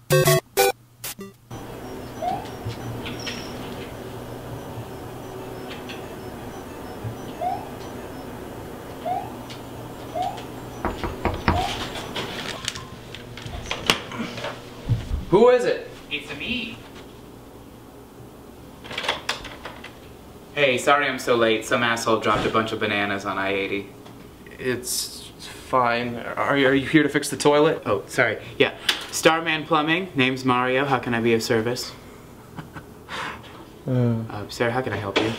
Who is it? It's me. Hey, sorry I'm so late. Some asshole dropped a bunch of bananas on I-80. It's fine. Are you here to fix the toilet? Oh, sorry. Yeah. Starman Plumbing. Name's Mario. How can I be of service? Sir, how can I help you?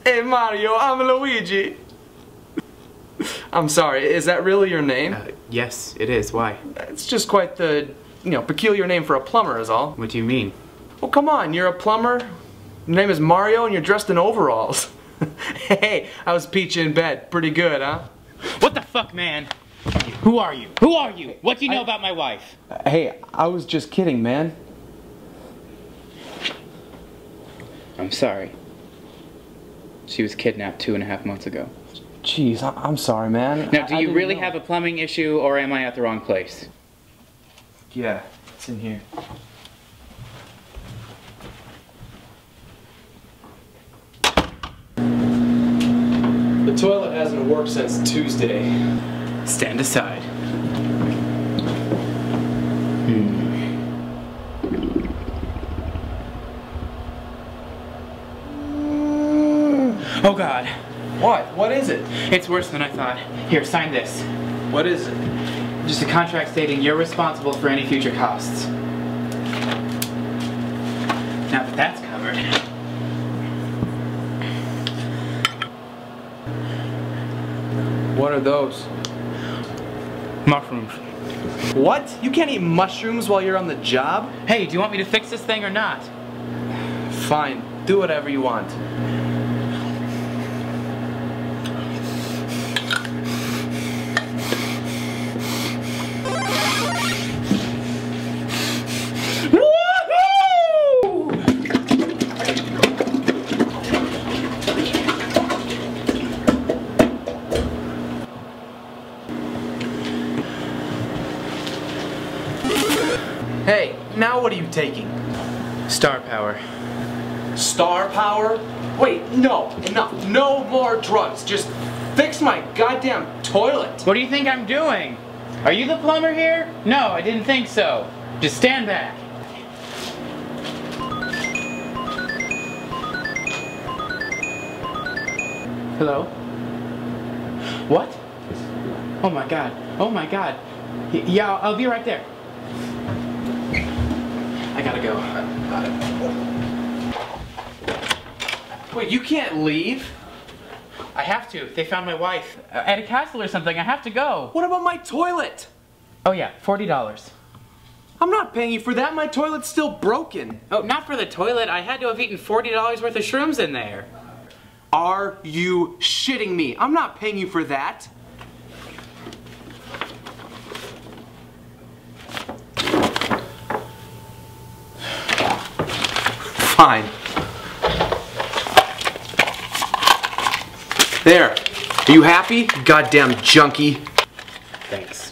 Hey Mario, I'm Luigi. I'm sorry, is that really your name? Yes, it is. Why? It's just quite the, peculiar name for a plumber is all. What do you mean? Well, come on, you're a plumber. Your name is Mario and you're dressed in overalls. Hey, I was peachy in bed. Pretty good, huh? What the fuck, man? Who are you? Who are you? What do you know about my wife? Hey, I was just kidding, man. I'm sorry. She was kidnapped 2.5 months ago. Jeez, I'm sorry, man. Now, do you really have a plumbing issue, or am I at the wrong place? Yeah, it's in here. The toilet hasn't worked since Tuesday. Stand aside. Oh God. What? What is it? It's worse than I thought. Here, sign this. What is it? Just a contract stating you're responsible for any future costs. Now that that's covered. What are those? Mushrooms. What? You can't eat mushrooms while you're on the job? Hey, do you want me to fix this thing or not? Fine. Do whatever you want. Hey, now what are you taking? Star power. Star power? Wait, no more drugs. Just fix my goddamn toilet. What do you think I'm doing? Are you the plumber here? No, I didn't think so. Just stand back. Hello? What? Oh my God. Oh my God. Yeah, I'll be right there. I gotta go. Wait, you can't leave? I have to. They found my wife. At a castle or something. I have to go. What about my toilet? Oh yeah, $40. I'm not paying you for that. My toilet's still broken. Oh, not for the toilet. I had to have eaten $40 worth of shrooms in there. Are you shitting me? I'm not paying you for that. Fine. There. Are you happy? Goddamn junkie. Thanks.